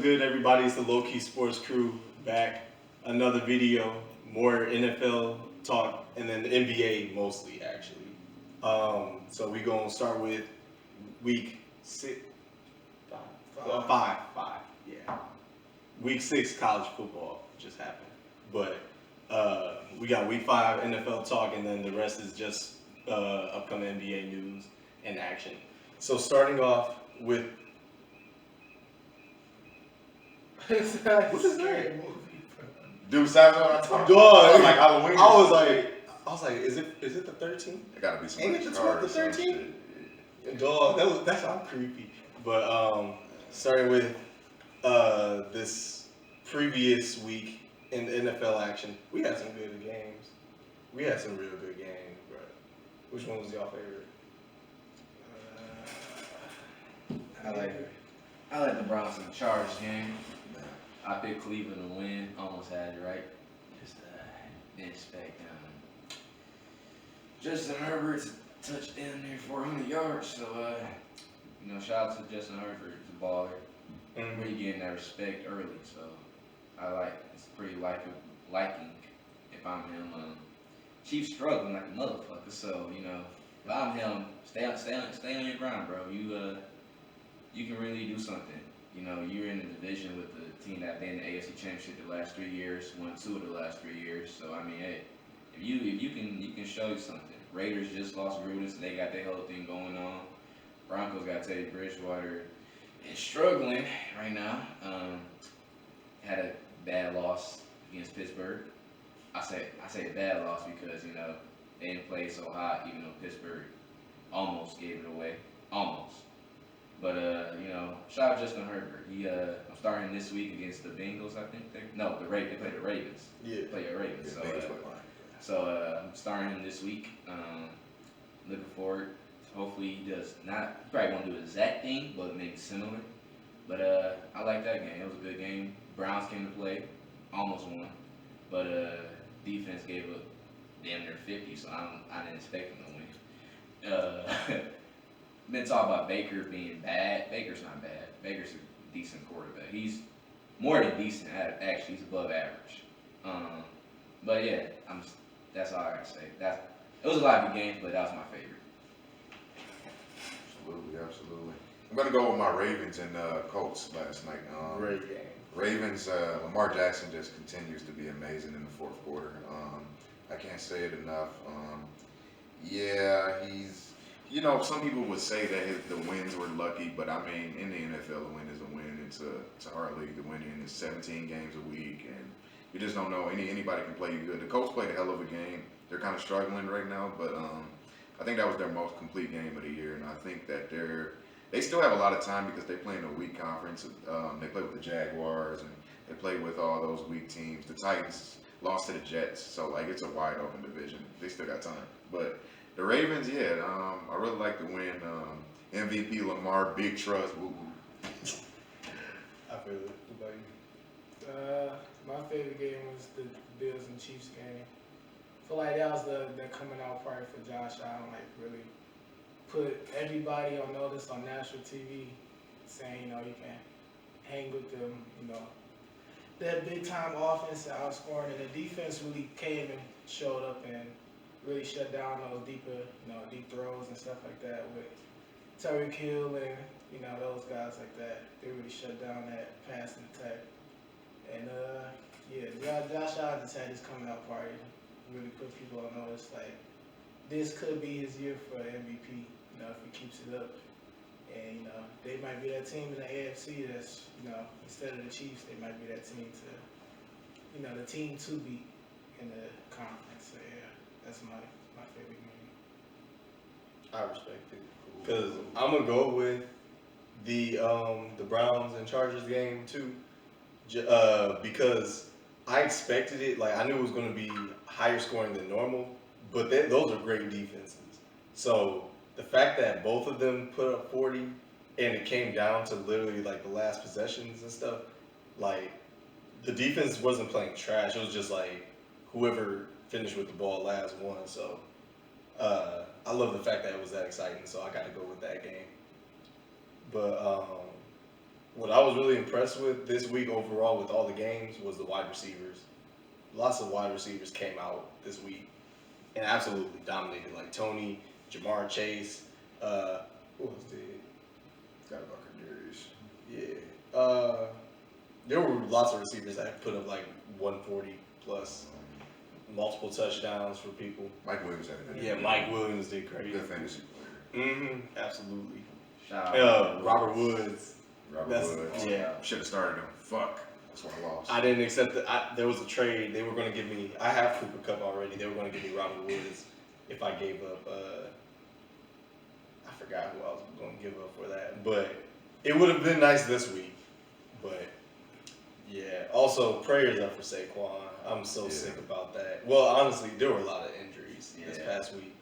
good, everybody? It's the Lowkey Sports Crew back. Another video, more NFL talk, and then the NBA mostly, actually. So we gonna start with week six, five. Yeah. Week 6 college football just happened, but we got week 5 NFL talk, and then the rest is just upcoming NBA news and action. So starting off with What is that? Dude, sounds what I talked dog. like Halloween. I was like, is it the 13th? It gotta be some. Ain't it the 12th, the 13th? Dog, that's how creepy. But starting with this previous week in NFL action, we had some good games. We had some real good games, bro. Which one was y'all favorite? I like the Browns and Chargers game. I picked Cleveland to win. Almost had it right. Just didn't expect Justin Herbert to touch down there 400 yards. So shout out to Justin Herbert, the baller. Really getting that respect early. So it's pretty liking if I'm him. Chiefs struggling like a motherfucker. So if I'm him, stay on your grind, bro. You can really do something. You're in the division with the team that been in the AFC Championship the last 3 years, won 2 of the last 3 years. So hey, if you can show you something. Raiders just lost Gruden, so they got their whole thing going on. Broncos got Teddy Bridgewater and struggling right now. Had a bad loss against Pittsburgh. I say a bad loss because they didn't play so hot, even though Pittsburgh almost gave it away, almost. But shout out Justin Herbert. I'm starting this week against the Bengals. I think they play the Ravens. Yeah, they play the Ravens. I'm starting him this week. Looking forward. Hopefully he does not. He probably won't do the exact thing, but maybe similar. But I like that game. It was a good game. Browns came to play, almost won, but defense gave up damn near 50, so I didn't expect them to win. Been talking about Baker being bad. Baker's not bad. Baker's a decent quarterback. He's more than decent. Actually, he's above average. But yeah, that's all I gotta say. It was a lot of good games, but that was my favorite. Absolutely. I'm gonna go with my Ravens and Colts last night. great game. Ravens, Lamar Jackson just continues to be amazing in the fourth quarter. I can't say it enough. He's. Some people would say that the wins were lucky, but I mean, in the NFL, a win is a win. It's a hard league to win in. It's 17 games a week, and you just don't know. Anybody can play you good. The Colts played a hell of a game. They're kind of struggling right now, but I think that was their most complete game of the year, and I think that they still have a lot of time because they play in a weak conference. They play with the Jaguars, and they play with all those weak teams. The Titans lost to the Jets, so it's a wide open division. They still got time, but the Ravens, I really like the win. MVP Lamar, big trust. Woo woo. I feel it. What about you? My favorite game was the Bills and Chiefs game. I feel like that was the coming out party for Josh Allen. Really put everybody on notice on national TV, saying you can hang with them. That big time offense and outscoring, and the defense really came and showed up and really shut down those deep throws and stuff like that with Tyreek Hill and those guys like that. They really shut down that passing attack. And Josh Allen just had his coming out party. Really put people on notice. This could be his year for MVP. If he keeps it up. And they might be that team in the AFC that's instead of the Chiefs, they might be that team to the team to beat in the conference. So yeah. That's my favorite game. I respect it because I'm gonna go with the Browns and Chargers game too, because I expected it. I knew it was gonna be higher scoring than normal, but those are great defenses. So the fact that both of them put up 40 and it came down to literally the last possessions and stuff, the defense wasn't playing trash. It was just whoever finished with the ball last one. So I love the fact that it was that exciting. So I got to go with that game. But what I was really impressed with this week overall with all the games was the wide receivers. Lots of wide receivers came out this week and absolutely dominated. Like Tony, Jamar Chase, who else did? Got about Kadarius. Yeah. There were lots of receivers that put up like 140 plus, multiple touchdowns for people. Mike Williams had a good Yeah, Mike Williams did great. Good fantasy player. Absolutely. Shout out Robert Woods. Robert Woods. Yeah. Should have started him. Fuck. That's why I lost. I didn't accept it. There was a trade. They were going to give me. I have Cooper Kupp already. They were going to give me Robert Woods if I gave up. I forgot who I was going to give up for that, but it would have been nice this week. But yeah. Also, prayers up for Saquon. I'm so sick about that. Well, honestly, there were a lot of injuries this past week.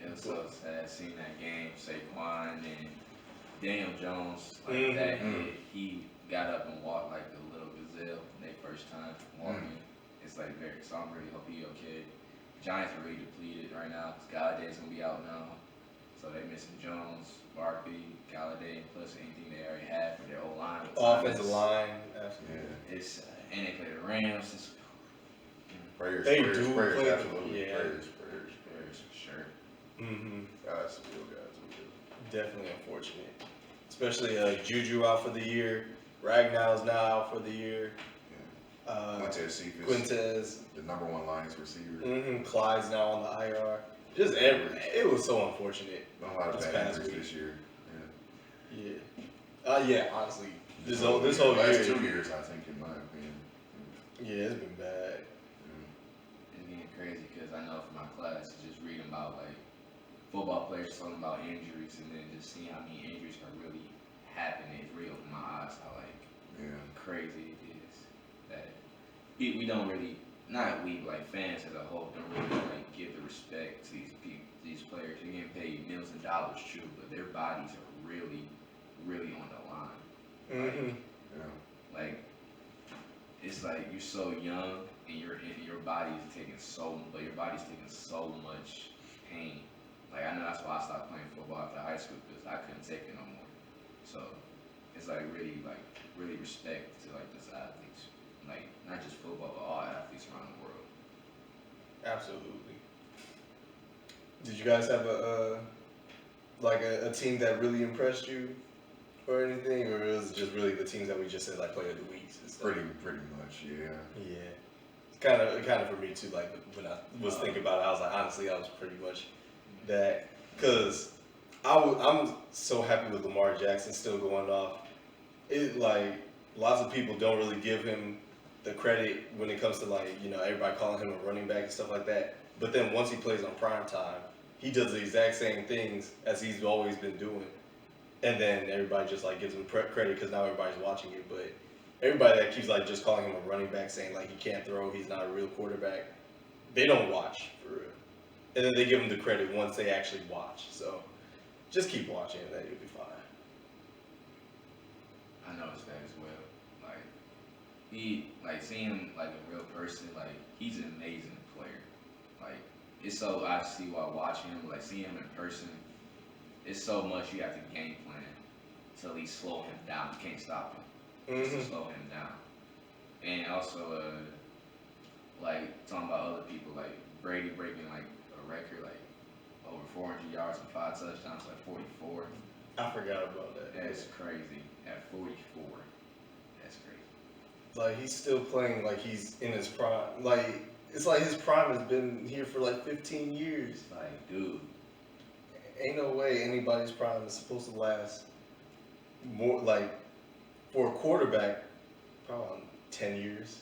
It was so sad seeing that game. Saquon and Daniel Jones, like that hit, he got up and walked like a little gazelle their first time walking. It's like very, so I'm really hope he okay. Giants are really depleted right now. Galladay's gonna be out now, so they're missing Jones, Barkley, Galladay, plus anything they already have for their O-line. Offensive line, absolutely. Yeah. It's and they play the Rams. Prayers. They prayers, do prayers, play- absolutely. yeah. Prayers. For sure. Guys, real guys. Definitely unfortunate. Especially Juju out for the year. Ragnall's now out for the year. Quintez Cephas, Quintez. the number one Lions receiver. Clyde's now on the IR. Just it was so unfortunate. Been a lot of This bad past injuries week. this year. Yeah, honestly. This whole last year. 2 years, I think, in my opinion. Yeah, it's been bad. It's getting crazy because I know from my class, just reading about like football players talking about injuries and then just seeing how many injuries are really happening. It's really opened my eyes how like crazy it is that we don't really, not we, like fans as a whole, don't really like give the respect to these people, these players. They're getting paid millions of dollars, true, but their bodies are really, really on the line. Like it's like you're so young and your body is taking your body's taking so much pain. Like I know that's why I stopped playing football after high school because I couldn't take it no more. So it's like really respect to like these athletes, like not just football but all athletes around the world. Absolutely. Did you guys have a team that really impressed you or anything, or it was just really the teams that we just said like player of the weeks and stuff? Pretty much, yeah. Yeah. It's kind of for me too. Like when I was thinking about it, I was like, honestly, I was pretty much that because I'm so happy with Lamar Jackson still going off. It like lots of people don't really give him the credit when it comes to like everybody calling him a running back and stuff like that. But then once he plays on prime time, he does the exact same things as he's always been doing. And then everybody just like gives him credit because now everybody's watching it. But everybody that keeps like just calling him a running back, saying like he can't throw, he's not a real quarterback, they don't watch for real. And then they give him the credit once they actually watch. So just keep watching, and then you'll be fine. I noticed that as well. Like seeing him like a real person, like he's an amazing player. Like it's so I see while watching him, like seeing him in person. It's so much you have to game plan to at least slow him down. You can't stop him. Just to slow him down. And also, like talking about other people, like Brady breaking like a record, like over 400 yards and 5 touchdowns, like 44. I forgot about that. That's crazy. At 44, that's crazy. Like he's still playing like he's in his prime. Like it's like his prime has been here for like 15 years. Like, dude. Ain't no way anybody's prime is supposed to last more, like, for a quarterback, probably 10 years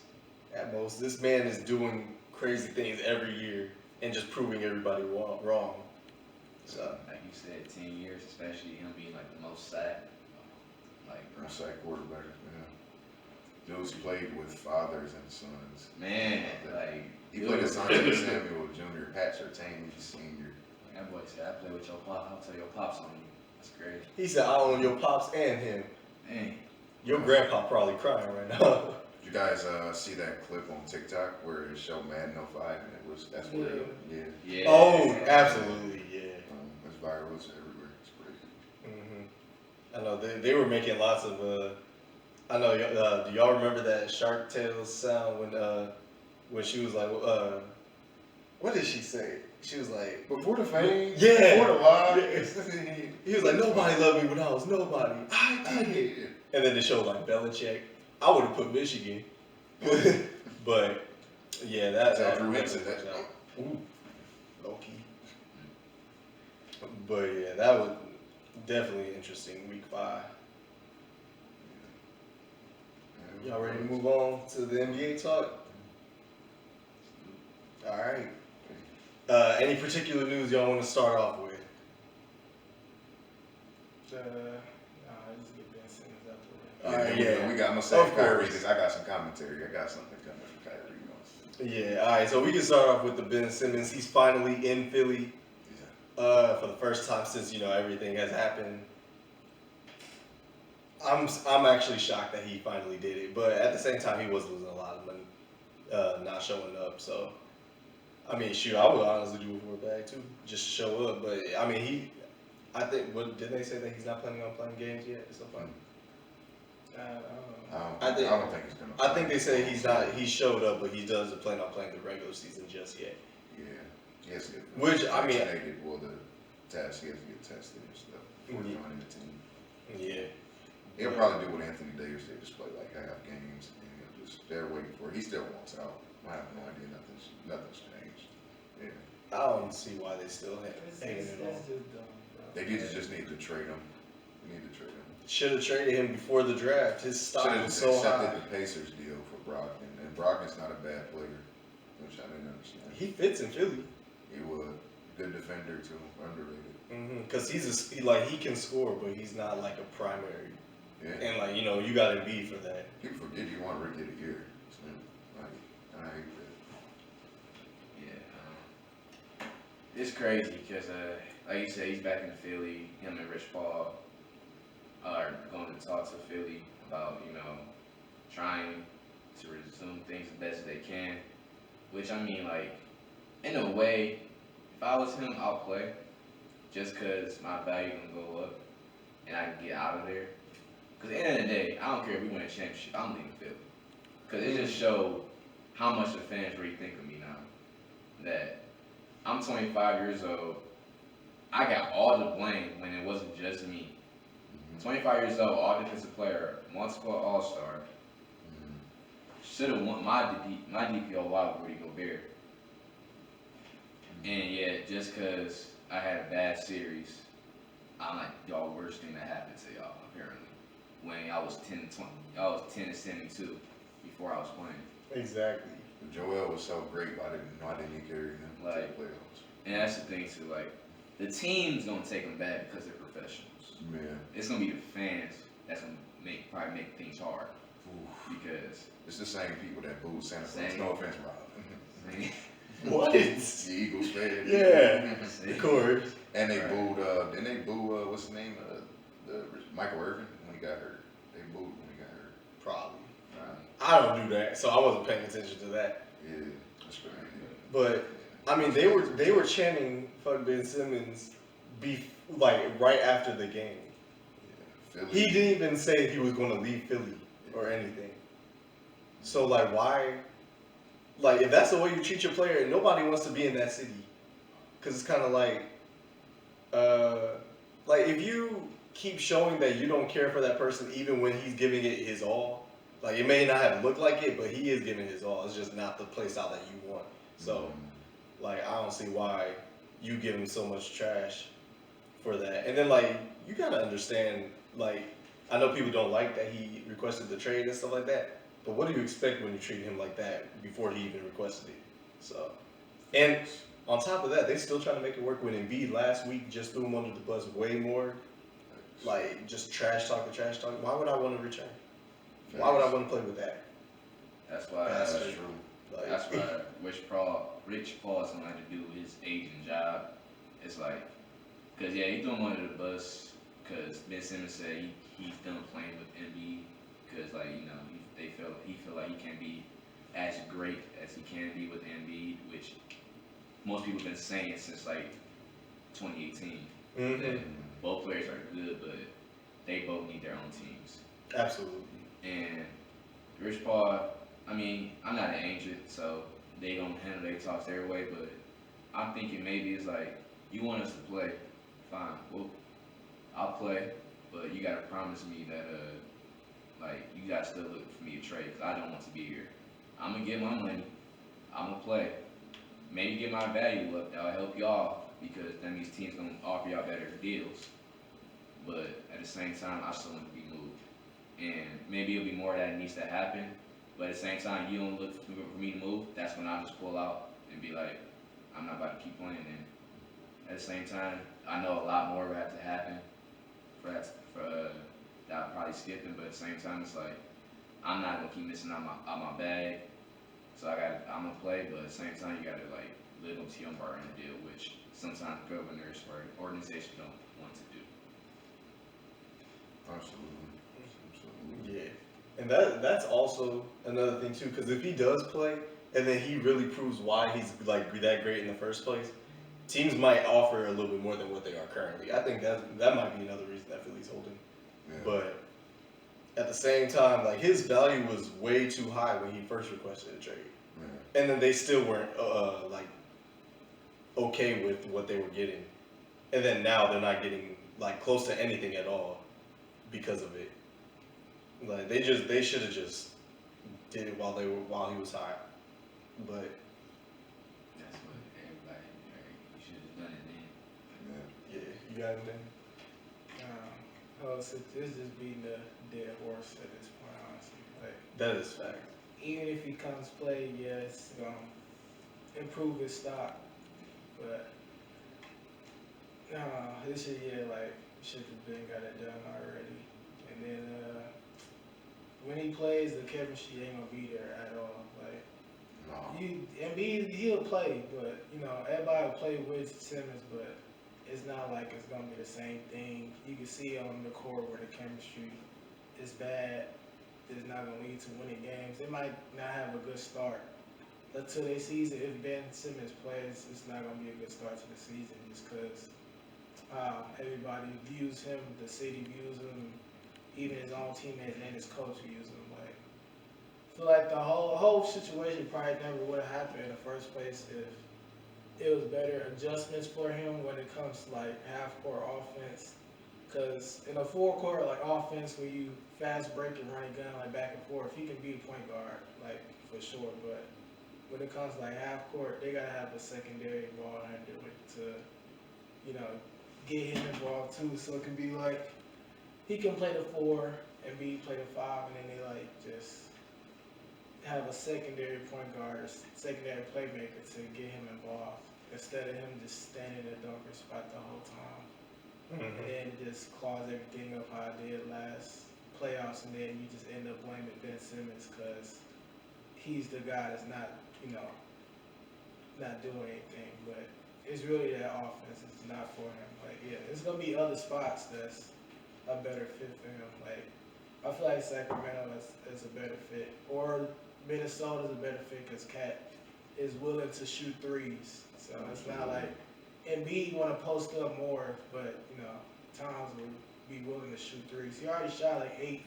at most. This man is doing crazy things every year and just proving everybody wrong. So, like you said, 10 years, especially him being like the most sacked. Like, Most sacked quarterback, yeah. Dudes played with fathers and sons. man, like He played with Sanjay Samuel Jr., Pat Surtain Sr. That boy said, I play with your pop. I'll tell your pops on you. That's crazy. he said, I own your pops and him. Man. Your grandpa probably crying right now. Did you guys see that clip on TikTok where it showed Madden 05 and that's real? Yeah. Oh, absolutely, yeah. It's viral, it's everywhere. It's crazy. I know they were making lots of I know. Do y'all remember that Shark Tales sound when she was like, what did she say? She was like, Before the fame, yeah, before the lie. yeah. He was like, nobody loved me when I was nobody. I did. And then they showed like Belichick. I would have put Michigan, but yeah, Tell Drew Henson that. Ooh, Lowkey. But yeah, that was definitely interesting. Week 5. Y'all ready to move on to the NBA talk? All right. Any particular news y'all want to start off with? Just get Ben Simmons out the way. All right, yeah. We got, I'm going to say Kyrie because I got some commentary. I got something coming from Kyrie. Yeah, all right. So we can start off with the Ben Simmons. He's finally in Philly for the first time since everything has happened. I'm actually shocked that he finally did it, but at the same time he was losing a lot of money not showing up. So I mean, shoot, I would honestly do it for a bag too, just to show up. But I mean, I think didn't they say that he's not planning on playing games yet or something? I don't think he's gonna. I think they say he's not. He showed up, but he doesn't plan on playing the regular season just yet. Yeah, yes. Which I mean, well, the test he has to get tested and stuff before joining the team. Yeah. He'll probably do what Anthony Davis did, just play like half games, and he'll just they're waiting for it. He still wants out. I have no idea. Nothing's changed. Yeah. I don't see why they still hanging it on. That's just dumb, bro. They just need to trade him. We need to trade him. Should have traded him before the draft. His stock was so high. Accepted the Pacers deal for Brogdon, and Brogdon's not a bad player, which I didn't understand. He fits in Philly. He would. Good defender too, underrated. Because he can score, but he's not like a primary. Yeah. And you got to be for that. People forget you want Rookie of the Year. So, I hate that. Yeah. It's crazy because, like you said, he's back in Philly. Him and Rich Paul are going to talk to Philly about, trying to resume things as best as they can. Which, I mean, like, in a way, if I was him, I'll play. Just because my value going to go up and I can get out of there. Because at the end of the day, I don't care if we win a championship, I'm leaving Philly. Because it just showed how much the fans really think of me now. That I'm 25 years old. I got all the blame when it wasn't just me. 25 years old, all defensive player, multiple all-star. Should have won my DPO lot with Rudy Gobert. And yet, just because I had a bad series, I'm like, y'all, worst thing that happened to y'all, apparently. When I was 10-20, I was 10-72 before I was playing. Exactly. Joel was so great, why didn't he carry them to the playoffs? And that's the thing too, like, the team's gonna take them back because they're professionals. Yeah. It's gonna be the fans that's gonna probably make things hard. Because it's the same people that booed Santa Claus. No offense, Rob. What? The Eagles fan. Yeah. Of course. And they booed. Didn't they boo? What's his name? Michael Irvin when he got hurt. They booed when he got hurt. Probably. I don't do that, so I wasn't paying attention to that. Yeah, that's crazy. But I mean, they were chanting "fuck Ben Simmons" right after the game. Yeah, Philly. He didn't even say he was going to leave Philly or anything. So why? If that's the way you treat your player, nobody wants to be in that city. Because it's kind of if you keep showing that you don't care for that person even when he's giving it his all, it may not have looked like it, but he is giving his all. It's just not the play style that you want. So, I don't see why you give him so much trash for that. And then, you got to understand, I know people don't like that he requested the trade and stuff like that, but what do you expect when you treat him like that before he even requested it? So, and on top of that, they still trying to make it work when Embiid last week just threw him under the bus way more. Just trash talk. Why would I want to return? Why would I want to play with that? That's why. That's true. That's why Rich Paul is going to do his agent job. It's because he threw him under the bus because Ben Simmons said he's done playing with Embiid because he feel like he can't be as great as he can be with Embiid, which most people have been saying since 2018. That both players are good, but they both need their own teams. Absolutely. And Rich Paul, I mean, I'm not an agent, so they don't handle their talks their way, but I'm thinking maybe it's like, you want us to play, fine, well, I'll play, but you gotta promise me that, like, you gotta still look for me to trade, because I don't want to be here. I'm gonna get my money, I'm gonna play, maybe get my value up, that'll help y'all, because that means teams gonna offer y'all better deals. But at the same time, I still want to be moved. And maybe it'll be more that it needs to happen, but at the same time, you don't look for me to move, that's when I'll just pull out and be like, I'm not about to keep playing. And at the same time, I know a lot more will have to happen for that I'll probably skip him, but at the same time, it's like, I'm not gonna keep missing out my bag. So I'm gonna play, but at the same time, you gotta like live up to your part in the deal, which sometimes governors or organizations don't want to do. Absolutely. Yeah, and that's also another thing too, because if he does play and then he really proves why he's like that great in the first place, teams might offer a little bit more than what they are currently. I think that might be another reason that Philly's holding. Yeah. But at the same time, like his value was way too high when he first requested a trade, and then they still weren't like okay with what they were getting, and then now they're not getting like close to anything at all because of it. Like they should have just did it while he was high, but That's what everybody, you should have done it then. yeah, you got it then. So this just being the dead horse at this point, honestly. Like, That is fact. even if he comes play, yes, improve his stock, but this year, like, should have been got it done already. And then when he plays, the chemistry ain't gonna be there at all. Like, Embiid, he'll play, but everybody will play with Simmons, but it's not like it's gonna be the same thing. You can see on the court where the chemistry is bad. It's not gonna lead to winning games. They might not have a good start until their season. If Ben Simmons plays, it's not gonna be a good start to the season just because everybody views him, the city views him, even his own teammates and his coach views him. Like, I feel like the whole situation probably never would have happened in the first place if it was better adjustments for him when it comes to like half court offense. Because in a full court like offense where you fast break and run a gun like back and forth, he can be a point guard like for sure. But when it comes to like half court, they gotta have a secondary ball handler to get him involved too. So it can be like he can play the 4 and B play the 5, and then they like just have a secondary point guard or secondary playmaker to get him involved instead of him just standing in the dunker spot the whole time. And then just claws everything up how I did last playoffs, and then you just end up blaming Ben Simmons because he's the guy that's not doing anything. But it's really that offense is not for him. Like, yeah, there's gonna be other spots that's a better fit for him. Like, I feel like Sacramento is a better fit, or Minnesota's a better fit because Cat is willing to shoot threes. So it's not like Embiid want to post up more, but Towns will be willing to shoot threes. He already shot like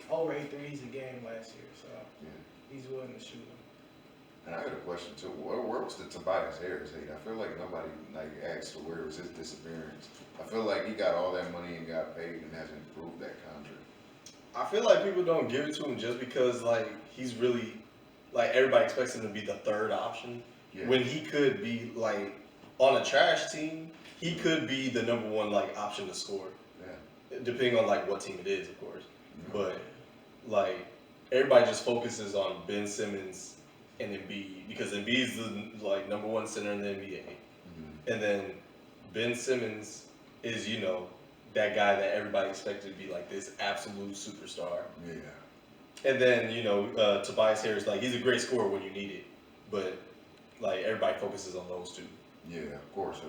over 8 threes a game last year, so he's willing to shoot them. And I got a question too. Where was the Tobias Harris hate? I feel like nobody asked where was his disappearance. I feel like he got all that money and got paid and hasn't improved that contract. I feel like people don't give it to him just because like he's really like everybody expects him to be the third option when he could be like on a trash team. He could be the number one like option to score, depending on like what team it is, of course. But like everybody just focuses on Ben Simmons and Embiid because Embiid's the like number one center in the NBA, and then Ben Simmons is that guy that everybody expected to be like this absolute superstar. Yeah. And then Tobias Harris, like he's a great scorer when you need it, but like everybody focuses on those two. Yeah, of course.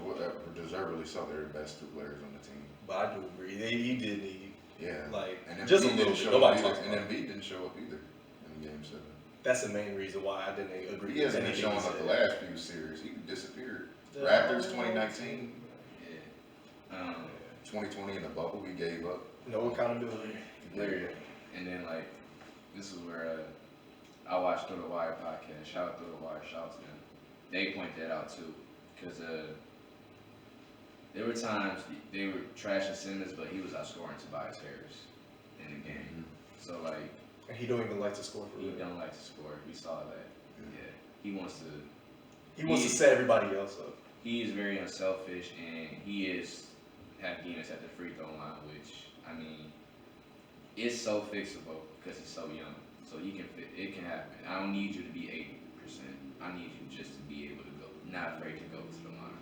Deservedly so. They're the best 2 players on the team. But I do agree. He did need. Yeah. Like and just a Embiid little didn't bit. show Nobody up talks either. about And it. Embiid didn't show up either in Game 7. That's the main reason why I didn't agree. He hasn't been anything showing he up said. the last few series. He disappeared. Raptors 2019. Yeah. 2020 in the bubble, he gave up. No accountability. Clear. And then like this is where I watched Through the Wire podcast. Shout out Through the Wire. Shout out to them. They point that out too, because there were times they were trashing Simmons, but he was outscoring Tobias Harris in the game. So like, And he don't even like to score for he real. don't like to score. We saw that. Yeah, he wants to. He wants to set everybody else up. He is very unselfish, and he is have demons at the free throw line, which I mean, it's so fixable because he's so young. So it can happen. I don't need you to be 80%. I need you just to be able to go, not afraid to go to the line.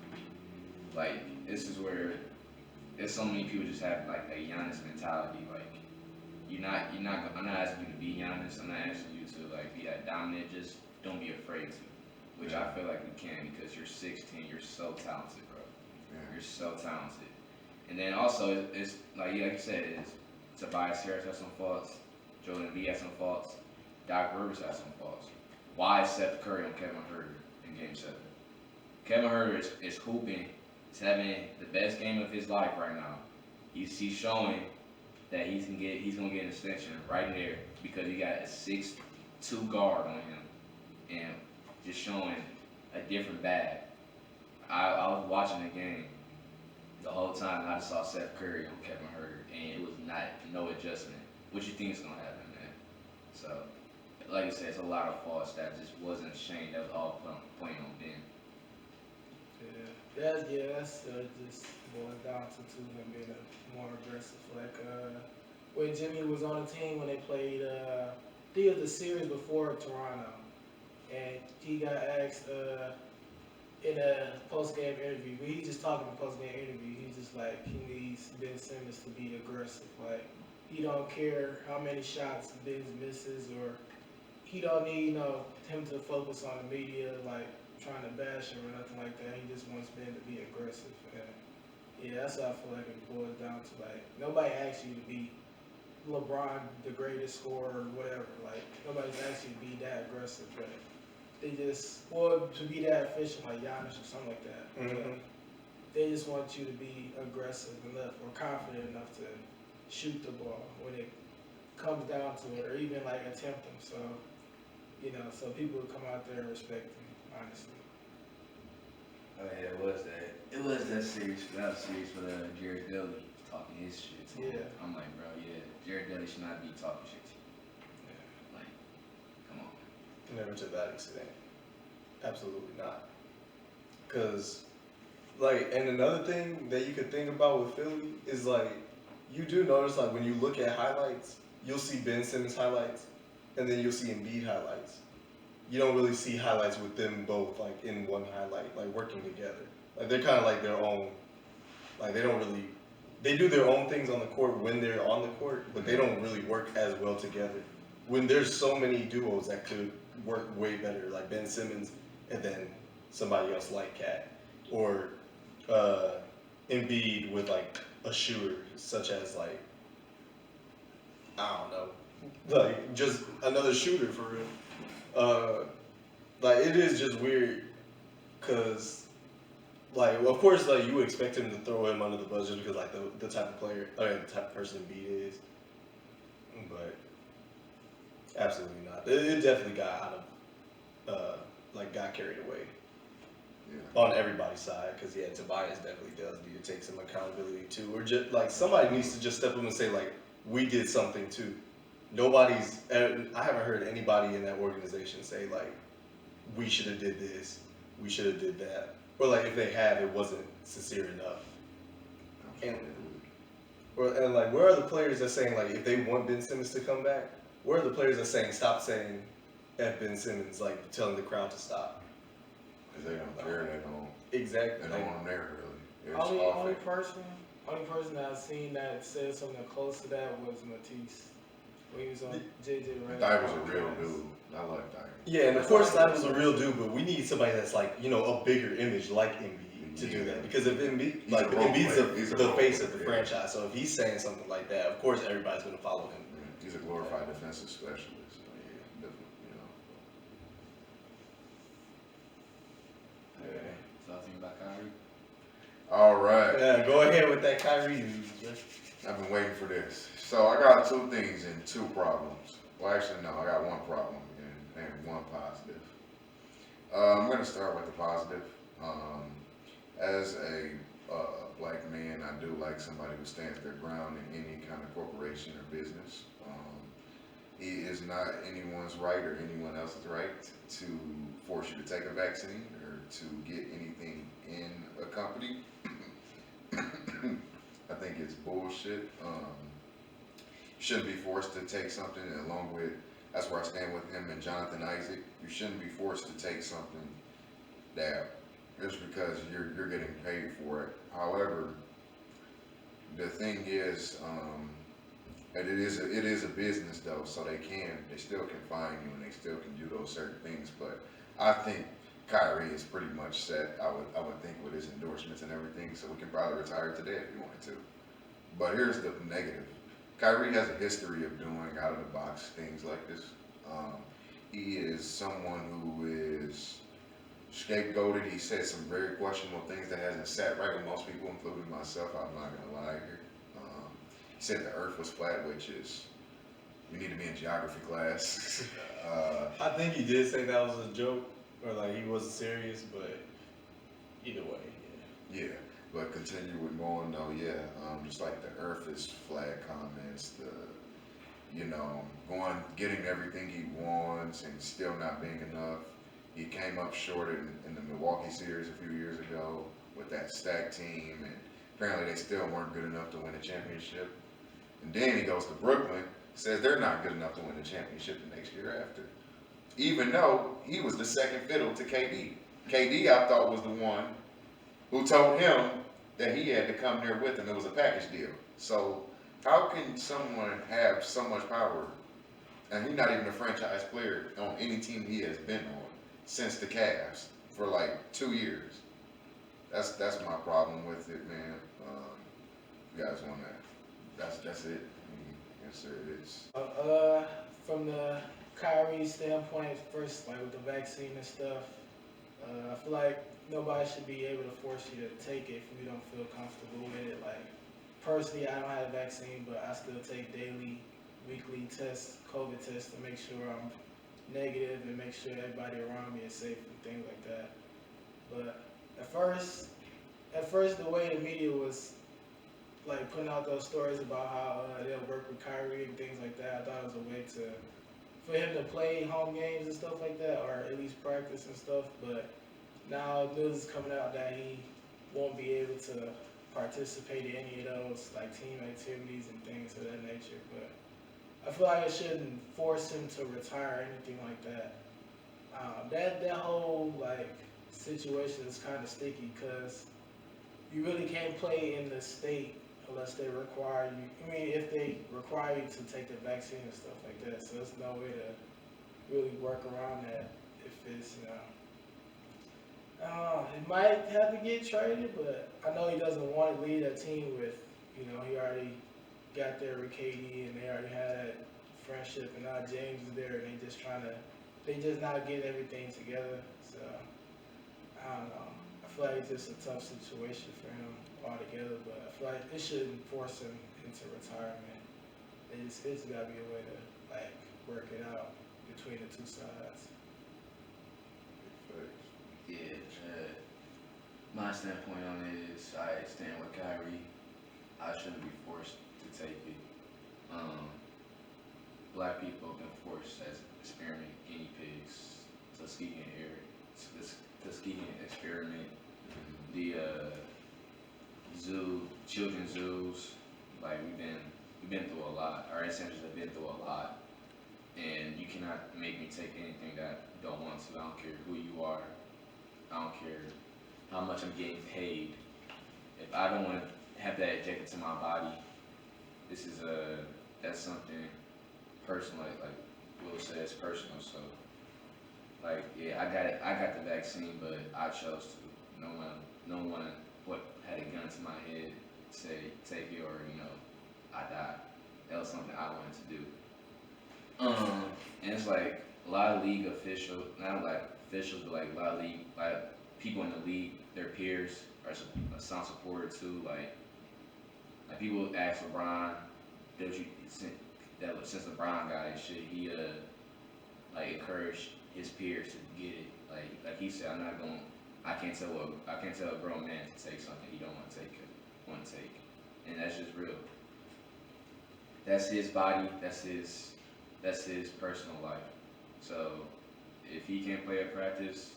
Like, this is where there's so many people just have like a Giannis mentality. Like, I'm not asking you to be Giannis. I'm not asking you to like be that dominant. Just don't be afraid to. Which I feel like we can because you're 16. You're so talented, bro. Yeah. You're so talented. And then also, it's like you said, it's Tobias Harris has some faults. Joel Embiid has some faults. Doc Rivers has some faults. Why is Seth Curry on Kevin Huerter in Game 7? Kevin Huerter is hooping. He's having the best game of his life right now. He's showing that he's gonna get an extension right there because he got a 6'2" guard on him and just showing a different bag. I was watching the game the whole time and I just saw Seth Curry on Kevin Huerter and it was no adjustment. What you think is gonna happen, man? So, like I said, it's a lot of faults that just wasn't Shane. That was all playing on Ben. That's just boils down to him being a more aggressive. Like when Jimmy was on the team when they played, I think it was the series before Toronto, and he got asked in a post-game interview. But he's just talking in a post-game interview. He's just like he needs Ben Simmons to be aggressive. Like he don't care how many shots Ben misses, or he don't need him to focus on the media like trying to bash him or nothing like that. He just wants Ben to be aggressive. And yeah, that's how I feel like it boils down to. Like nobody asks you to be LeBron, the greatest scorer, or whatever. Like nobody's asking you to be that aggressive, but they just to be that efficient like Giannis or something like that. Mm-hmm. They just want you to be aggressive enough or confident enough to shoot the ball when it comes down to it, or even like attempt them. So so people will come out there and respect them, honestly. Oh yeah, it was that series. That was series with Jared Dudley talking his shit. Yeah. I'm like, bro, yeah, Jared Dudley should not be talking shit to you. Yeah. Like, come on. Never to that extent. Absolutely not. Because, like, and another thing that you could think about with Philly is, like, you do notice, like, when you look at highlights, you'll see Ben Simmons highlights, and then you'll see Embiid highlights. You don't really see highlights with them both, like, in one highlight, like, working together. Like, they're kind of like their own, like, they do their own things on the court when they're on the court, but they don't really work as well together. When there's so many duos that could work way better, like Ben Simmons and then somebody else like Cat, or Embiid with like a shooter such as like, I don't know, like just another shooter for real. Like it is just weird because like of course like you would expect him to throw him under the bus just because like the type of player the type of person Embiid is, but absolutely not. It definitely got out of got carried away. Yeah. On everybody's side, because yeah, Tobias definitely does need to take some accountability too, or just like somebody needs to just step up and say like, we did something too. I haven't heard anybody in that organization say like, we should have did this, we should have did that, or like if they have, it wasn't sincere enough. And like, where are the players that saying like, if they want Ben Simmons to come back, where are the players that saying stop saying F Ben Simmons, like telling the crowd to stop? Because they don't care, they don't. Exactly. They don't want them there really. Only person that I've seen that said something close to that was Matisse. When he was on JJ Redick. That was a real dude. I like that. Yeah, and of course that was a real dude, but we need somebody that's like, a bigger image like Embiid to do that. Because if Embiid, like Embiid's the face of the franchise, so if he's saying something like that, of course everybody's gonna follow him. Yeah, he's a glorified defensive specialist. So yeah, definitely, Talking about Kyrie. All right. Yeah, go ahead with that Kyrie news, man. I've been waiting for this. So I got two things and two problems. Well, actually, no. I got one problem and one positive. I'm going to start with the positive. Um, as a black man, I do like somebody who stands their ground in any kind of corporation or business. He is not anyone's right or anyone else's right to force you to take a vaccine or to get anything in a company. I think it's bullshit. Shouldn't be forced to take something along with, that's where I stand with him and Jonathan Isaac. You shouldn't be forced to take something that just because you're getting paid for it. However, the thing is, and it is a business though, so they still can fine you and they still can do those certain things. But I think Kyrie is pretty much set. I would think with his endorsements and everything, so we can probably retire today if he wanted to. But here's the negative. Kyrie has a history of doing out of the box things like this. He is someone who is scapegoated. He said some very questionable things that hasn't sat right with most people, including myself. I'm not gonna lie here. He said the Earth was flat, which is we need to be in geography class. I think he did say that was a joke, or like he wasn't serious, but either way, Yeah, but continue with going though. Yeah, just like the Earth is flat comments, getting everything he wants and still not being enough. He came up short in the Milwaukee series a few years ago with that stacked team, and apparently they still weren't good enough to win a championship. And then he goes to Brooklyn, says they're not good enough to win the championship the next year after. Even though he was the second fiddle to KD. KD, I thought, was the one who told him that he had to come there with him. It was a package deal. So how can someone have so much power, and he's not even a franchise player on any team he has been on since the Cavs for like 2 years? That's my problem with it, man. You guys want that? That's it. Yes, sir. It is. From the Kyrie standpoint, first, like with the vaccine and stuff, I feel like nobody should be able to force you to take it if you don't feel comfortable with it. Like, personally, I don't have a vaccine, but I still take daily, weekly tests, COVID tests to make sure I'm negative and make sure everybody around me is safe and things like that. But at first, the way the media was like putting out those stories about how they'll work with Kyrie and things like that, I thought it was a way for him to play home games and stuff like that, or at least practice and stuff. But now news is coming out that he won't be able to participate in any of those like team activities and things of that nature. But I feel like it shouldn't force him to retire or anything like that. That whole like situation is kind of sticky because you really can't play in the state unless they require you. I mean, if they require you to take the vaccine and stuff like that, so there's no way to really work around that if it's it might have to get traded, but I know he doesn't want to lead a team with, he already got there with KD and they already had that friendship, and now James is there and they just not getting everything together. So I don't know. I feel like it's just a tough situation for him altogether, but I feel like it shouldn't force him into retirement. It's got to be a way to like work it out between the two sides. Yeah, my standpoint on it is I stand with Kyrie. I shouldn't be forced to take it. Black people have been forced as experiment guinea pigs. Tuskegee experiment, the children's zoos. Like we've been through a lot. Our ancestors have been through a lot, and you cannot make me take anything that I don't want to. I don't care who you are. I don't care how much I'm getting paid. If I don't want to have that injected to my body, that's something personal. Like Will says, personal. So, like, yeah, I got the vaccine, but I chose to. No one had a gun to my head, say take it or I died. That was something I wanted to do. And it's like a lot of league officials, not like officials, but like a lot of people in the league, their peers are some supported too. Like people ask LeBron, that since LeBron got it, shit, he like encouraged his peers to get it. Like he said, I can't tell a grown man to take something he don't want to take, and that's just real. That's his body. That's his personal life. So if he can't play at practice,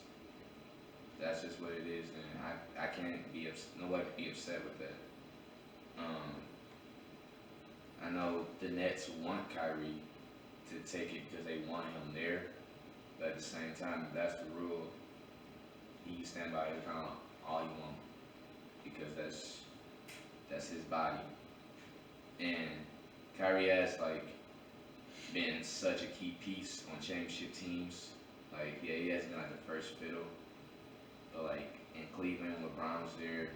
that's just what it is. And I can't be nobody can be upset with that. I know the Nets want Kyrie to take it because they want him there, but at the same time, if that's the rule, he can stand by his count all he wants because that's his body. And Kyrie has been such a key piece on championship teams. He hasn't been the first fiddle, but in Cleveland, when LeBron was there,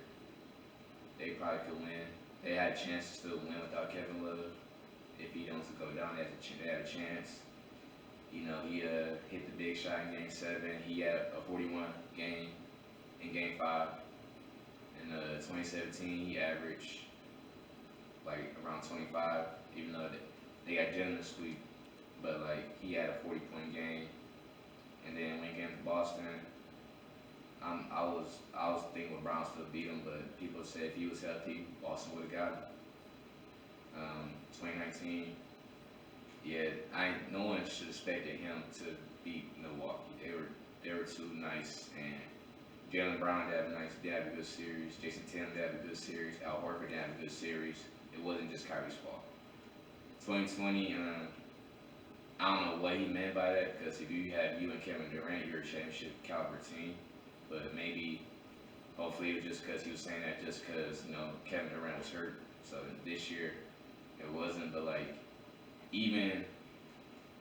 they probably could win. They had a chance to still win without Kevin Love. If he don't go down, they had a chance. He hit the big shot in Game 7. He had a 41 game in Game 5. In 2017, he averaged around 25, even though they got gentleman sweep. But he had a 40-point game. And then when he came to Boston, I was thinking LeBron still beat him, but people said if he was healthy, Boston would have got him. 2019, no one should have expected him to beat Milwaukee. They were too nice, and Jaylen Brown did have a good series. Jason Tatum did have a good series. Al Horford did have a good series. It wasn't just Kyrie's fault. 2020, I don't know what he meant by that, because if you have you and Kevin Durant, you're a championship caliber team. But maybe, hopefully, it was just because he was saying that just because Kevin Durant was hurt. So this year, it wasn't. But even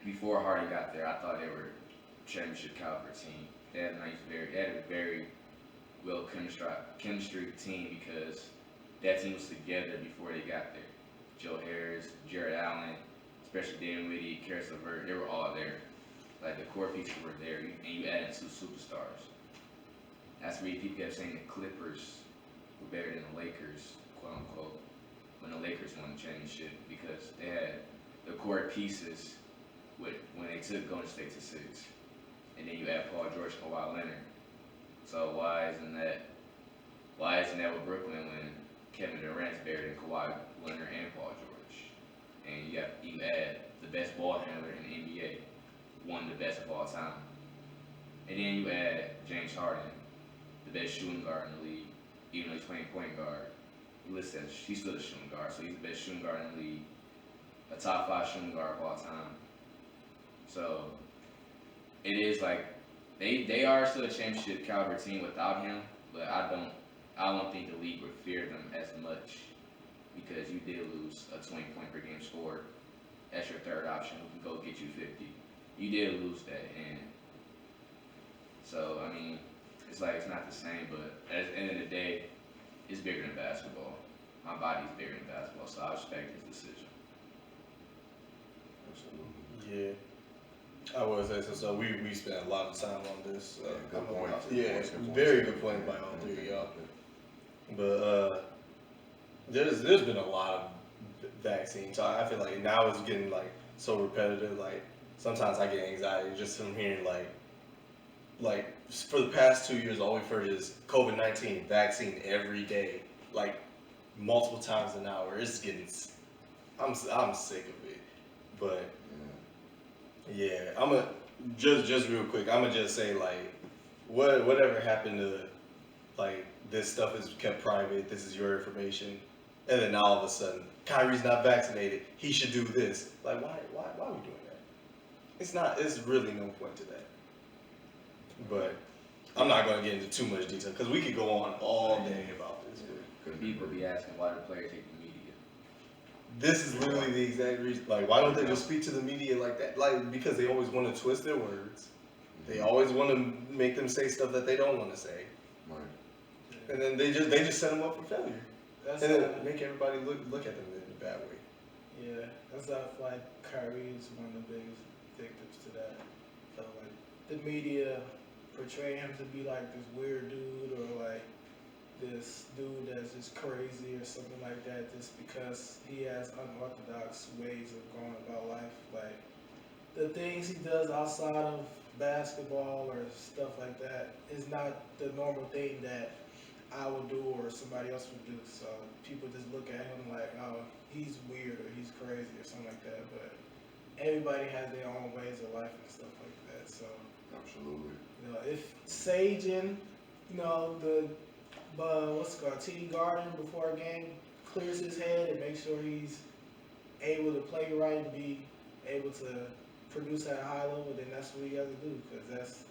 before Harden got there, I thought they were a championship caliber team. They had a very well chemistry team because that team was together before they got there. Joe Harris, Jared Allen, especially Dan Whitty, Karis LeVert, they were all there. The core pieces were there, and you added 2 superstars. That's where people kept saying the Clippers were better than the Lakers, quote unquote, when the Lakers won the championship, because they had the core pieces when they took Golden State to 6. And then you add Paul George and Kawhi Leonard. So why isn't that with Brooklyn when Kevin Durant's better than Kawhi Leonard and Paul George? And you add the best ball handler in the NBA, one of the best of all time. And then you add James Harden, the best shooting guard in the league, even though he's playing point guard. He's still a shooting guard, so he's the best shooting guard in the league, a top 5 shooting guard of all time. So it is they are still a championship caliber team without him, but I don't think the league would fear them as much because you did lose a 20-point per game scorer. That's your third option who can go get you 50. You did lose that, and so it's not the same, but at the end of the day, it's bigger than basketball. My body's bigger than basketball, so I respect his decision. Absolutely. Yeah. I would say so. We spent a lot of time on this. Good point. Yeah, very good point by all three of y'all. But there's been a lot of vaccine talk. I feel now it's getting so repetitive. Sometimes I get anxiety just from hearing for the past 2 years, all we've heard is COVID-19 vaccine every day, multiple times an hour. It's getting, I'm sick of it. But yeah, just real quick, I'm gonna just say whatever happened to this stuff is kept private. This is your information, and then all of a sudden, Kyrie's not vaccinated. He should do this. Why are we doing that? It's not. It's really no point to that. But I'm not going to get into too much detail because we could go on all day about this. People be asking why the players take the media. This is literally the exact reason. Why don't they just speak to the media like that? Because they always want to twist their words. They always want to make them say stuff that they don't want to say. Right. And then they just set them up for failure. And then make everybody look at them in a bad way. Yeah, that's I feel like Kyrie is one of the biggest victims to that. So the media portray him to be this weird dude, or this dude that's just crazy or something like that just because he has unorthodox ways of going about life. Like the things he does outside of basketball or stuff like that is not the normal thing that I would do or somebody else would do. So people just look at him like, oh, he's weird or he's crazy or something like that. But everybody has their own ways of life and stuff like that. So Absolutely. you know, if Sage and what's it called, TD Garden before a game clears his head and makes sure he's able to play right and be able to produce at a high level, then that's what he has to do because that's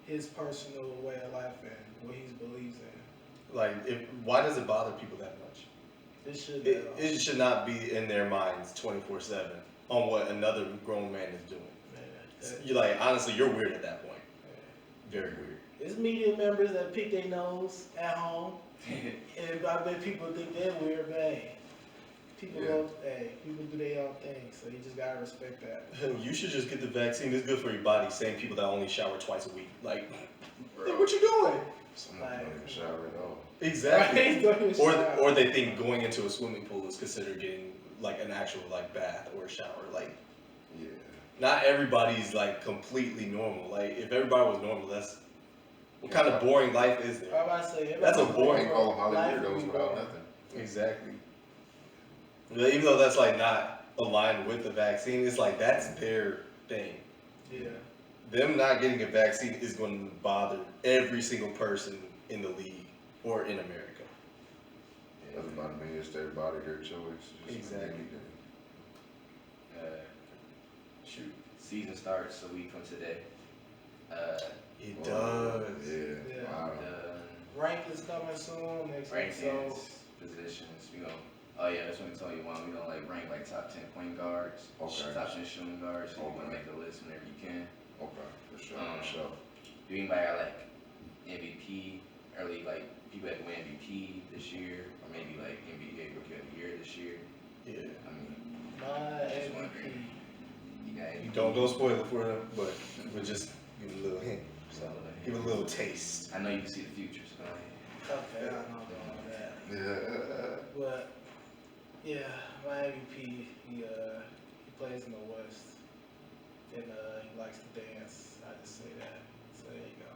his personal way of life and what he believes in. Like, why does it bother people that much? It should not be in their minds 24/7 on what another grown man is doing. You're like, honestly, you're weird at that point. Very weird. There's media members that pick their nose at home, and I bet people think they're weird, but hey, people do their own thing, so you just gotta respect that. Hell, you should just get the vaccine. It's good for your body. Same people that only shower twice a week. Like, what you doing? Someone don't even shower at all. Exactly. Right? Or they think going into a swimming pool is considered getting like an actual like bath or a shower. Like, Yeah. not everybody's like completely normal. Like, if everybody was normal, that's what kind of boring life is I'm there? about to say, That's a boring- Can't call them life Hollywood would be weirdos without boring. nothing. Exactly. Even though that's like not aligned with the vaccine, it's like that's their thing. Yeah. Them not getting a vaccine is going to bother every single person in the league or in America. Doesn't bother me. It's their body, their choice. Just Exactly. anything. Shoot. Season starts a week from today. It Well, does. Yeah. Yeah. Wow. Rank is coming soon next episode. Rankings, positions. We gonna. Oh yeah, that's what we told you. One, we gonna like rank like top 10 point guards, Okay. top 10 shooting guards. So you wanna Okay. make a list whenever you can. Okay. For sure. Um, For sure. Do anybody got like MVP, early like people that can win MVP this year, or maybe like NBA Rookie of the Year this year? Yeah. I mean, My Just MVP. wondering. you got MVP. Don't spoil it for them, but we'll just give it a little hint. So, Give it a little taste. I know you can see the future, so go ahead. Okay, I don't know about that. Yeah. But yeah, my MVP, he plays in the West, and he likes to dance. I just say that. So there you go.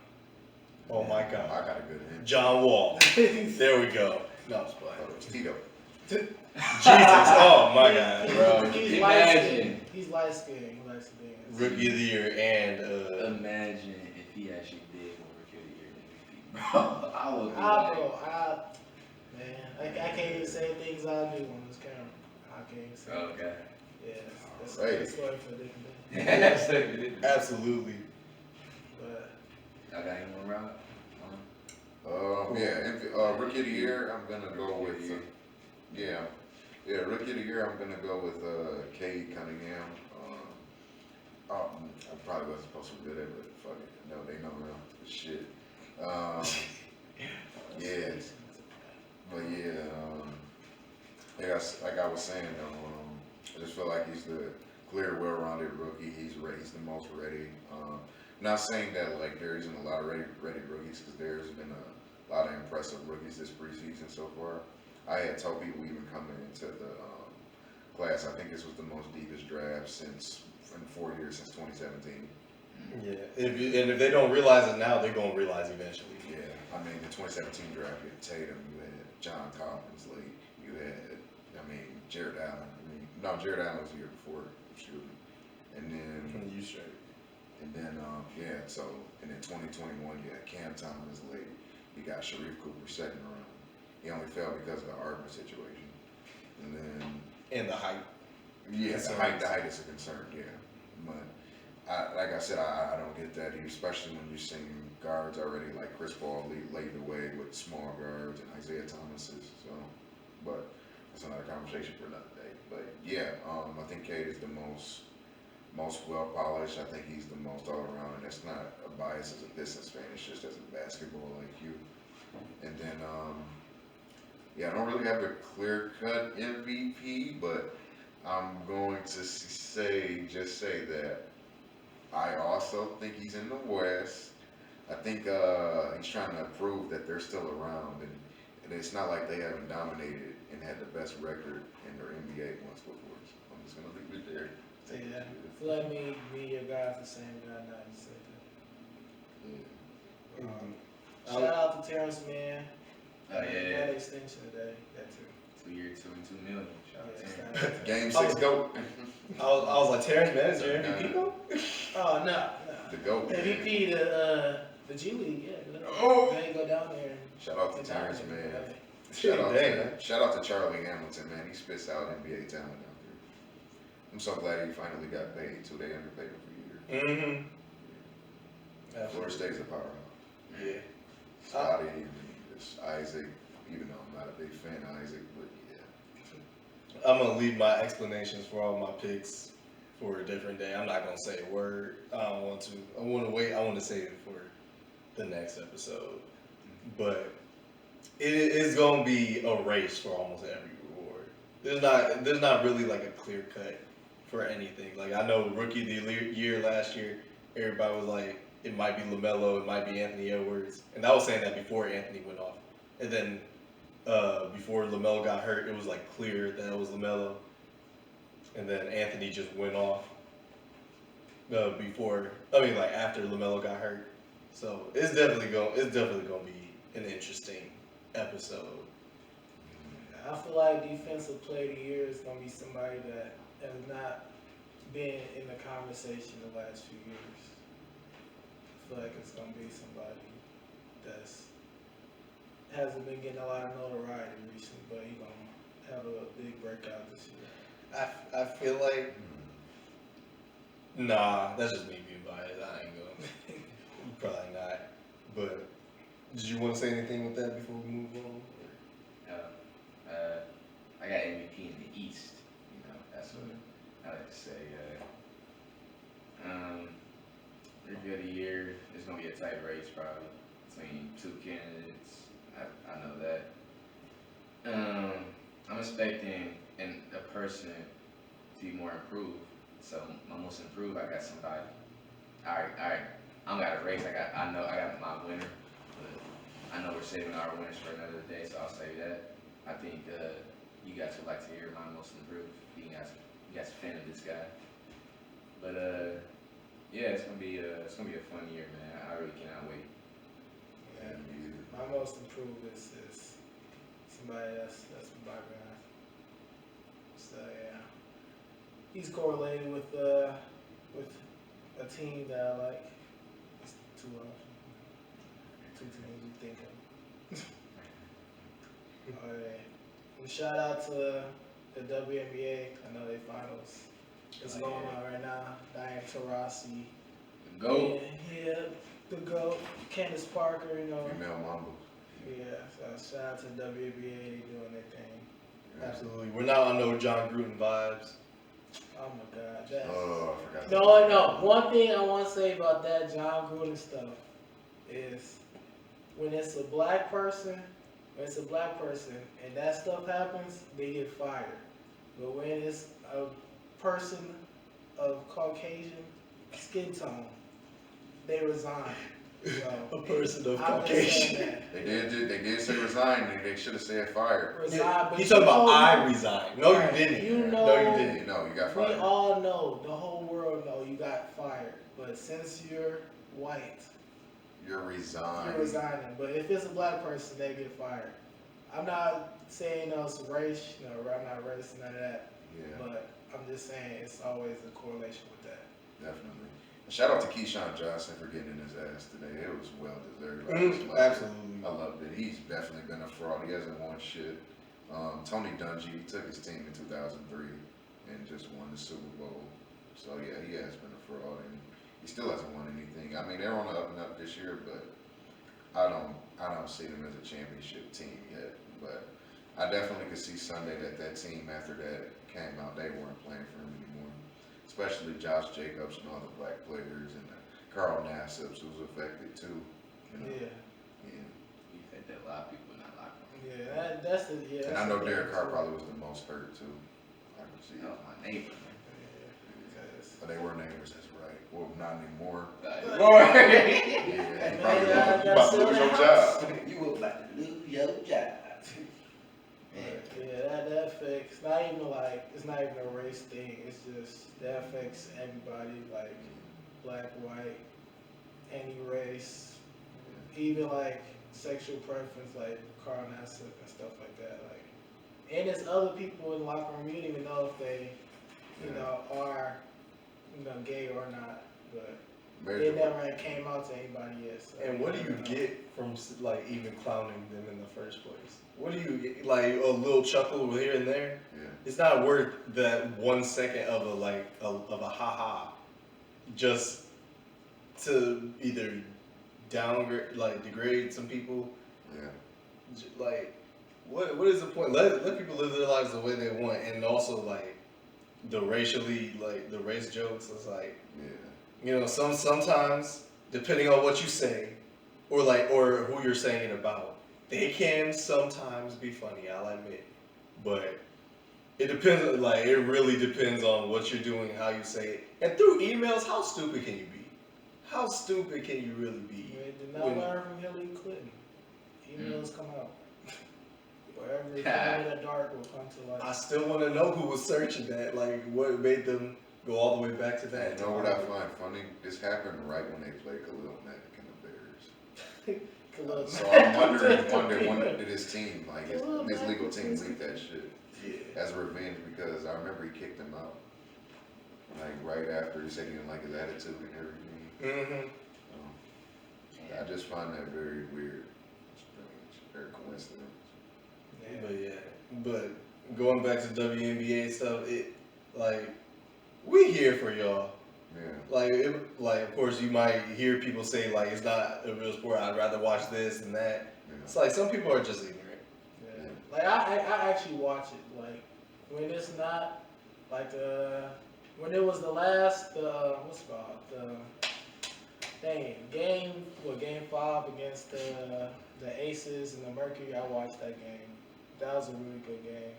Oh my I God. got a good hint. John Wall. There we go. No, I'm just Oh, playing. it was Tito. Jesus. Oh my God, bro. He's light Imagine. skinned. He's light skinned. He likes to dance. Rookie of the Year and Imagine if he actually did win Rookie of the Year and MVP. Bro, I would be Man, I can't even say things I do on this camera. I can't even say. like, okay. Yeah, that's Alright. a story for a different day. absolutely. But I got any more round? Rookie of the Year. I'm gonna go with. Rookie of the Year. I'm gonna go with Cade Cunningham. I probably wasn't supposed to do that, but fuck it. No, they know real shit. Yeah, but yeah, like I was saying, I just feel like he's the clear, well-rounded rookie. He's ready. He's the most ready. Not saying that like there isn't a lot of ready rookies, because there's been a lot of impressive rookies this preseason so far. I had told people even coming into the class, I think this was the most deepest draft in 4 years since 2017. Yeah. If they don't realize it now, they're gonna realize eventually. Yeah, I mean the 2017 draft, you had Tatum, you had John Collins late, you had, Jared Allen. Jared Allen was the year before shooting, and then You straight. and then 2021 you had Cam Thomas late. You got Sharif Cooper second round. He only fell because of the Arbor situation, and then And the height. yeah, Concerns. the height is a concern. Yeah, but like I said, I don't get that, especially when you're seeing guards already like Chris Paul lead the way with small guards and Isaiah Thomas's. So, but that's another conversation for another day. But yeah, I think Cade is the most well polished. I think he's the most all around, and that's not a bias as a business fan. It's just as a basketball IQ. And then I don't really have a clear cut MVP, but I'm going to say that I also think he's in the West. I think he's trying to prove that they're still around, and And it's not like they haven't dominated and had the best record in their NBA once before. So I'm just gonna leave it there. Yeah. I feel like me and your guys the same guy now. You said that. Yeah. Shout out to Terrence, man. Oh yeah. Got extension today. That too. 2 year, $2 million. Shout out to him. Yeah, shout out to Game 6 GOAT. I was like, Terrence Mann is your MVP though? Oh no. The GOAT. MVP the G League, yeah. Oh. They go down there. Shout out to Terrence, man. Dang. Shout out to Charlie Hamilton, man. He spits out NBA talent out there. I'm so glad he finally got paid too. They underpaid him for a year. Mm-hmm. Florida State's a powerhouse. Yeah. Scotty and just Isaac, even though I'm not a big fan of Isaac, but yeah. I'm gonna leave my explanations for all my picks for a different day. I'm not gonna say a word. I don't want to. I want to wait. I want to save it for the next episode. But it is gonna be a race for almost every reward. There's not really like a clear cut for anything. Like I know rookie of the year last year, everybody was like, it might be LaMelo, it might be Anthony Edwards, and I was saying that before Anthony went off. And then before LaMelo got hurt, it was like clear that it was LaMelo. And then Anthony just went off after LaMelo got hurt. So it's definitely gonna be an interesting episode. I feel like defensive player of the year is gonna be somebody that has not been in the conversation the last few years. I feel like it's gonna be somebody that's hasn't been getting a lot of notoriety recently, but he's gonna have a big breakout this year. I feel like nah, that's just me being biased. I ain't gonna probably not. But did you want to say anything with that before we move on? I got MVP in the East. You know, that's what I like to say. Rookie of the year, it's gonna be a tight race probably between two candidates. I know that. I'm expecting a person to be more improved. So my most improved, I got somebody. I don't got a race. I know I got my winner, but I know we're saving our winners for another day, so I'll say that. I think you guys would like to hear my most improved. You guys a fan of this guy, but yeah, it's gonna be a fun year, man. I really cannot wait. Yeah. My most improved is somebody that's my guy. So yeah, he's correlated with a team that I like. It's two teams you think of. Alright. And shout out to the WNBA. I know they finals. It's going on right now. Diane Taurasi. The GOAT. Yeah, the GOAT. Candace Parker, you know. Female Mambo. Yeah, so shout out to the WNBA. They doing their thing. Absolutely. We're not on no Jon Gruden vibes. Oh my God. That's... Oh, I forgot. No. One thing I want to say about that Jon Gruden stuff is when it's a black person and that stuff happens, they get fired. But when it's a person of Caucasian skin tone, they resign. So, A person of I'm just saying Caucasian. that. They did say resign, and they should have said fired. Resign, but He's talking about know- I resigned. No, Right. you didn't. You No, know- you didn't. You know, you got We fired. all know, the whole world know you got fired. But since you're white, You're resigned. you're resigning. But if it's a black person, they get fired. I'm not saying it's race, I'm not racist, none of that. Yeah, But I'm just saying it's always a correlation with that. definitely. Shout out to Keyshawn Johnson for getting in his ass today. It was well deserved. Absolutely. I loved it. He's definitely been a fraud. He hasn't won shit. Tony Dungy took his team in 2003 and just won the Super Bowl. So yeah, he has been a fraud, and he still hasn't won anything. I mean, they're on the up and up this year, but I don't see them as a championship team yet. But I definitely could see Sunday that team after that came out, they weren't playing for him anymore. Especially Josh Jacobs and all the black players, and Carl Nassibs was affected too. You know? Yeah. You think that a lot of people not like him. Yeah, that's the And I know Derek Carr probably was the most hurt too. I can see That it. was my neighbor, man. But they were neighbors, that's right. Well, not anymore. Like, Yeah, Hey, you probably man, about to lose your job. you were about to lose your job. Yeah, that affects it's not even a race thing. It's just that affects everybody, like black, white, any race, even like sexual preference, like Carl Nassif and stuff like that. Like, and it's other people in the locker room. You don't even know if they, are, gay or not, but. It never came out to anybody yet. So and what do you get from like even clowning them in the first place? What do you get? Like a little chuckle here and there. Yeah. It's not worth that 1 second of a ha-ha, just to either downgrade, like degrade some people. Yeah. Like, what is the point? Let people live their lives the way they want, and also like the race jokes. It's like. Yeah. Sometimes, depending on what you say, or who you're saying it about, they can sometimes be funny, I'll admit. But it depends, like, it really depends on what you're doing, how you say it. And through emails, how stupid can you be? How stupid can you really be? Did not learn from Hillary Clinton. Emails come out. Wherever they come in the dark will come to light. I still want to know who was searching that, like, what made them go all the way back to that. You know what I find funny? This happened right when they played Khalil Mack and the Bears. So I'm wondering when did his team, like his legal team, leak that shit as revenge, because I remember he kicked him out, like right after he said he didn't like his attitude and everything. I just find that very weird, strange, very coincidence. But going back to WNBA stuff, we here for y'all. Yeah. Like of course you might hear people say like it's not a real sport. I'd rather watch this and that. Yeah. It's like some people are just ignorant. Yeah. Like I actually watch it. Like when it's not like when it was the last what's it called game 5 against the Aces and the Mercury. I watched that game. That was a really good game.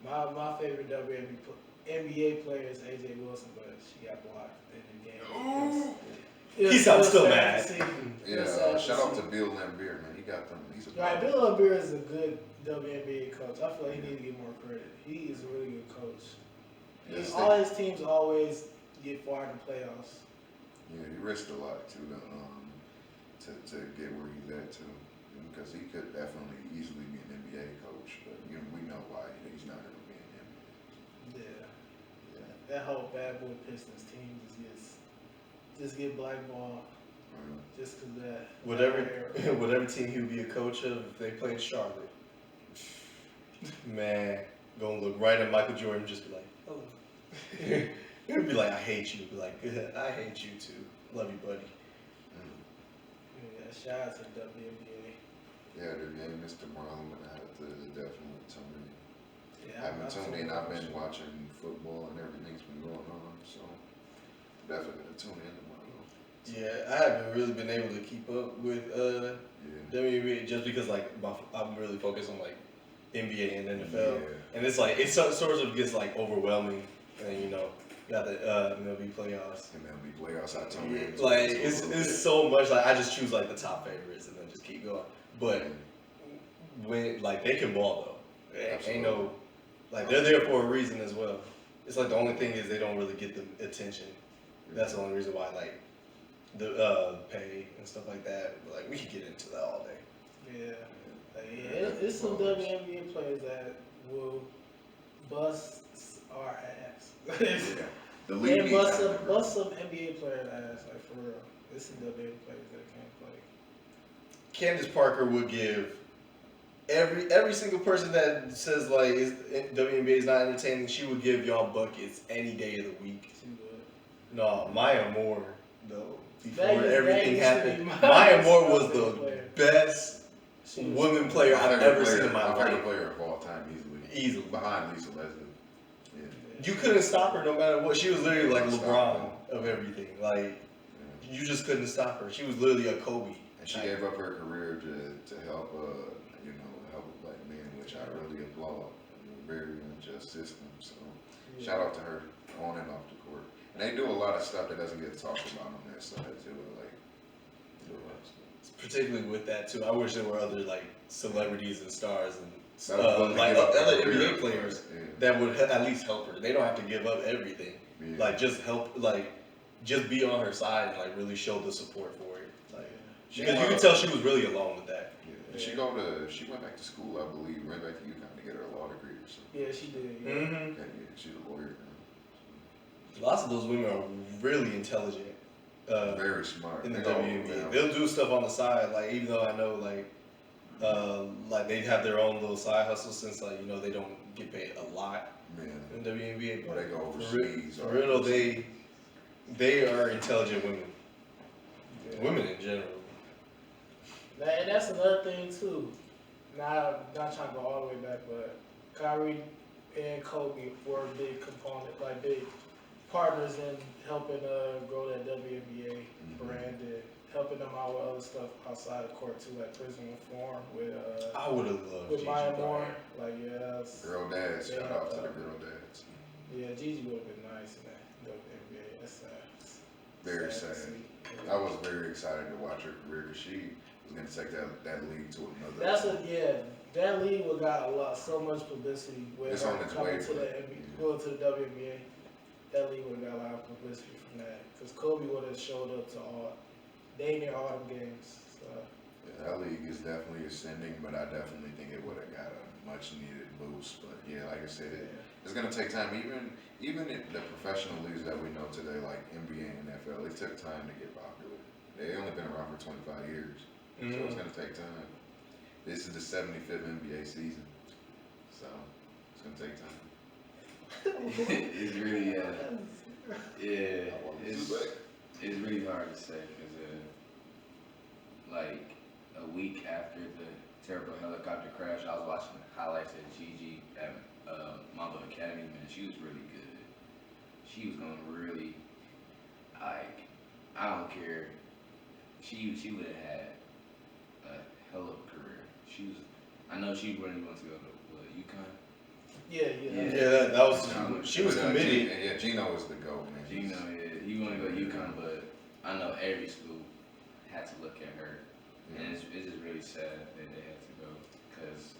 My favorite NBA player is AJ Wilson, but she got blocked in the game. I'm still mad. Yeah, shout out to Bill Laimbeer, man. He got them. Right, Bill Laimbeer is a good WNBA coach. I feel like he needs to get more credit. He is a really good coach. All his teams always get far in the playoffs. Yeah, he risked a lot too, to get where he's at too, because he could definitely easily be an NBA coach, but we know why he's not going to be an NBA. Yeah. That whole bad boy Pistons team just get blackballed. Just because that. Whatever team he would be a coach of, if they played Charlotte, man, gonna look right at Michael Jordan and just be like, hello. He would be like, I hate you. Be like, good, I hate you too. Love you, buddy. Yeah, shout out to the WNBA. Yeah, the game is tomorrow. I'm gonna have to definitely tune in. Yeah, I haven't tuned in. I've been watching football and everything's been going on, so definitely gonna tune in tomorrow. Yeah, I haven't really been able to keep up with WNBA just because like I'm really focused on like NBA and NFL, and it's like it sort of gets like overwhelming, and got the MLB playoffs. MLB playoffs, I tune in. Like it's so much. Like I just choose like the top favorites and then just keep going. But when like they can ball though, ain't no like they're there for a reason as well. It's like the only thing is they don't really get the attention. That's the only reason why like the pay and stuff like that. But, like we could get into that all day. Yeah, it's some WNBA players that will bust our ass. The league bust some NBA players' ass, like for real. There's some WNBA players that can't play. Candace Parker would give every single person that says like WNBA is not entertaining, she would give y'all buckets any day of the week. She would. No, Maya Moore though. Before everything happened, Maya Moore was the best woman player I've ever seen in my life. My favorite player of all time, easily. Behind Lisa Leslie. Yeah. You couldn't stop her no matter what. She was literally like LeBron of everything. Like you just couldn't stop her. She was literally a Kobe. And she gave up her career to help help black men, which I really applaud. Very unjust system. So shout out to her on and off the court. And they do a lot of stuff that doesn't get talked about on that side too. Like do a lot of stuff. Particularly with that too. I wish there were other like celebrities and stars and like other NBA career. players Yeah. that would at least help her. They don't have to give up everything. Yeah. Like just help, like just be on her side and like really show the support for it. Like because you could tell she was really alone with that. Yeah. She went back to school, I believe, went back to UConn to get her law degree or something. Yeah, she did. Yeah. Mm-hmm. Yeah, she's a lawyer now. Lots of those women are really intelligent. Very smart. In the They go, WNBA, they'll do stuff on the side. Like even though I know like they have their own little side hustle since like they don't get paid a lot in the WNBA. But But they go overseas. for real, they are intelligent women. Yeah. Women in general. And that's another thing too. Now, not trying to go all the way back, but Kyrie and Kobe were a big component, like big partners in helping grow that WNBA brand and helping them out with other stuff outside the court too, like prison reform with I would have loved with Gigi Maya Moore. Bryant. Like that's Girl dads, Yeah. shout out to the girl dads. yeah, Gigi would have been nice in that WNBA. That's sad. Very to sad. see. I was very excited to watch her career because she was going to take that league to another. That league would got so much publicity with It's her on its coming way, to the but- NBA, going to the WNBA. That league would have got a lot of publicity from that because Kobe would have showed up to all them games. So. Yeah, that league is definitely ascending, but I definitely think it would have got a much needed boost. But yeah, like I said, it's going to take time. Even in the professional leagues that we know today, like NBA and NFL, it took time to get popular. They only been around for 25 years, so it's going to take time. This is the 75th NBA season, so it's going to take time. It's really, it's back. really hard to say because, like a week after the terrible helicopter crash, I was watching the highlights of Gigi at Mamba Academy. Man, she was really good. She was gonna really, like, I don't care. She would have had a hell of a career. I know she really wants to go to UConn. Yeah. That was she was committed. Yeah, Gino was the GOAT, man. Gino, yeah, he want to go to UConn, but I know every school had to look at her, and it's just really sad that they had to go because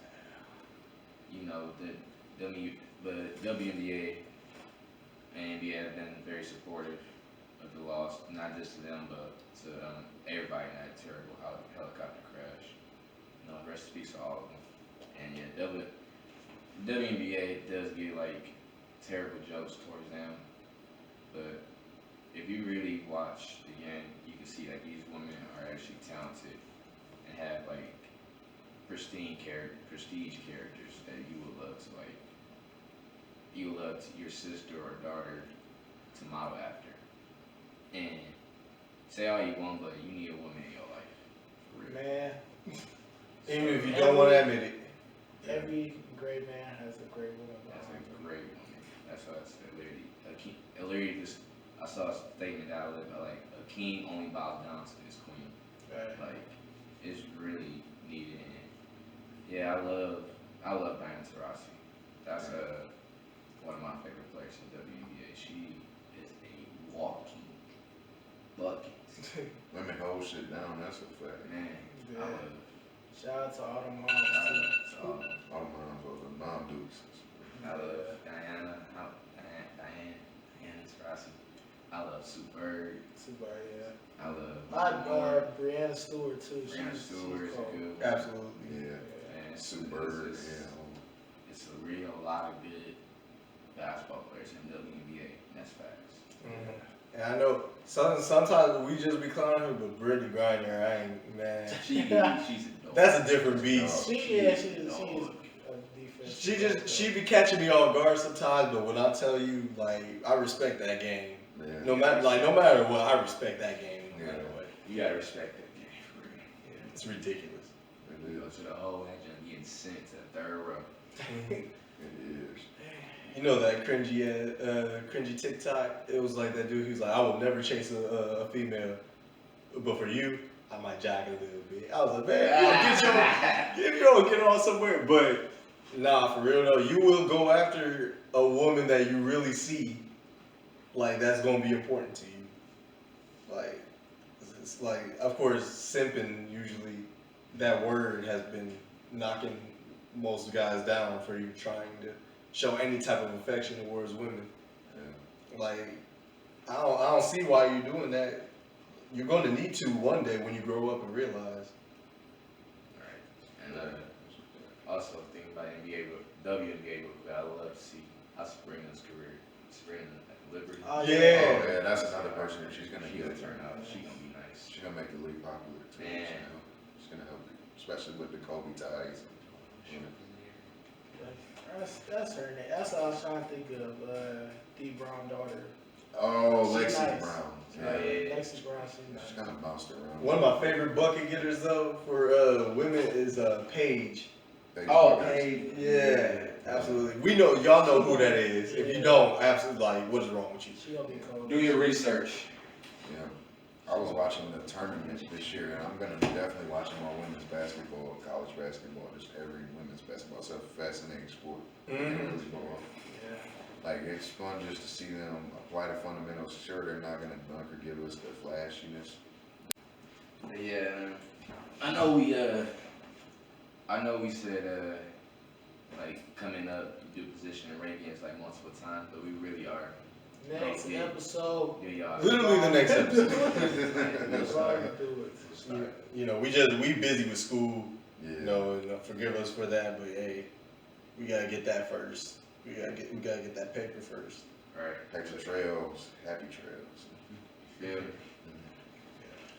the WNBA and NBA have been very supportive of the loss, not just to them but to everybody in that terrible helicopter crash. Rest in peace to all of them. And yeah, WNBA does get like terrible jokes towards them, but if you really watch the game, you can see that these women are actually talented and have like prestige characters that you would love to your sister or daughter to model after. And say all you want, but you need a woman in your life. For real. Man. Even if you don't want to admit it. Every great man has a great woman. That's a great woman. That's what I said. Literally, I saw a statement out of it, like a king only bows down to his queen. Right. Like it's really needed. And yeah, I love Diana Taurasi. That's one of my favorite players in WNBA. She is a walking bucket. Women hold shit down, that's a fact. Man, Yeah. I love. Shout out to all the moms I too. love All the moms, all the mom dudes. Diana Taurasi. I love Sue Bird. Super, yeah. I love. I Moore. Brianna Stewart too. Brianna Stewart is cold. a good. Absolutely. Yeah. And Sue Bird, it's yeah. a real lot of good basketball players in the WNBA. That's facts. And I know sometimes we just be clowning her, but Brittany Griner, I ain't, man. She's a dog. That's a different beast. She is a defense. She be catching me off guard sometimes, but when I tell you, like, I respect that game. Yeah. No matter what, I respect that game. No matter what, You gotta respect that game for real. it's ridiculous. You go to the hole and just getting sent to the third row. It is. You know that cringy TikTok? It was like that dude who's like, I will never chase a female, but for you, I might jog a little bit. I was like, man, you don't get on somewhere. But nah, for real though, you will go after a woman that you really see, like that's gonna be important to you. Like, it's like, of course, simping usually that word has been knocking most guys down for even trying to show any type of affection towards women. Yeah. Like, I don't see why you're doing that. You're going to need to one day when you grow up and realize. Right. And also thinking about NBA, WNBA, I would love to see how Sabrina's career, Sabrina at Liberty. Oh, Yeah. Oh, yeah, that's another person that she's gonna She get. gonna turn out. She gonna be nice. She's gonna make the league popular too. Man. She's gonna help, especially with the Kobe ties. That's her name. That's what I was trying to think of. D. Brown daughter. Oh, She's Lexi nice. Brown. Yeah. Lexi Brown. She's She's nice. kind of bounced around. One of my favorite bucket getters, though, for women is Paige. Oh, Paige. Yeah, absolutely. We know, y'all know who that is. If you don't, absolutely, like, what is wrong with you? She gonna be cold. Do your research. Yeah. I was watching the tournament this year, and I'm gonna be definitely watching more women's basketball, college basketball, just every women's basketball. It's a fascinating sport. Mhm. Yeah. Like, it's fun just to see them apply the fundamentals. Sure, they're not gonna dunk or give us the flashiness. Yeah, I know we said like coming up, you do position and rankings like multiple times, but we really are. Next Yeah. episode. Yeah, y'all. Literally the next episode. We're gonna do it. You know, we busy with school. Yeah. You know, and forgive us for that, but hey, we gotta get that first. We gotta get that paper first. Right. Paper trails, happy trails. Feel me?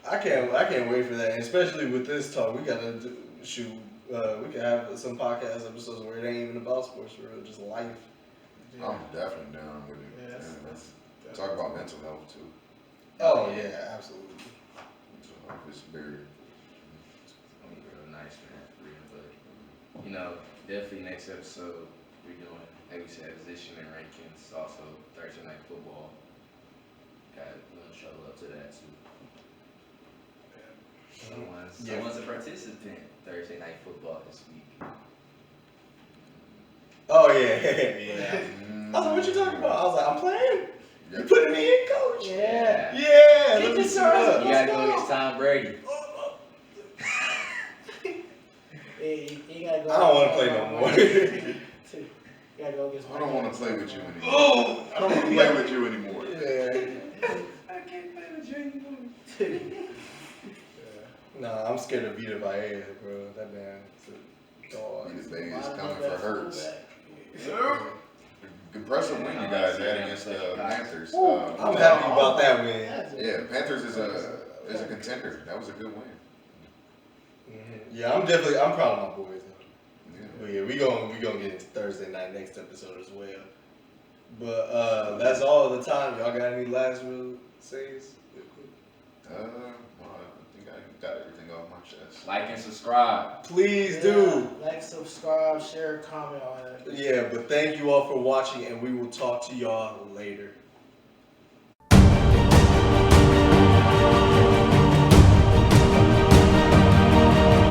I can't wait for that, and especially with this talk. We gotta shoot. We can have some podcast episodes where it ain't even about sports, for real, just life. Yeah. I'm definitely down with it. Yeah, that's Talk about mental health too. Oh yeah, absolutely. Mental health is very. I'm real nice man, for real, but you know, definitely next episode we're doing, like we said, position and rankings. Also Thursday night football. Got gonna show up to that too. Someone's a participant Thursday night football this week. Oh yeah, yeah. I was like, what you talking about? I was like, I'm playing. You putting me in, coach? Yeah. Yeah. Kick Let me this see ass. that. You gotta go against Tom Brady. You gotta go. I don't want to play no more. You gotta go against. I don't want to play with you anymore. Oh, I don't want to play with you anymore. yeah. I can't play with you anymore. Nah, I'm scared of Vita Baez, bro. That man's a dog. These babies coming for Hurts. Yeah. Impressive win you guys had against the Panthers. I'm happy about that win. Yeah, Panthers is a contender. That was a good win. Yeah, I'm proud of my boys. Yeah. But yeah, we gonna get into Thursday night next episode as well. But that's all the time. Y'all got any last real says? Well, I think I got everything off my chest. Like and subscribe. Please do. Like, subscribe, share, comment on it. Yeah, but thank you all for watching, and we will talk to y'all later.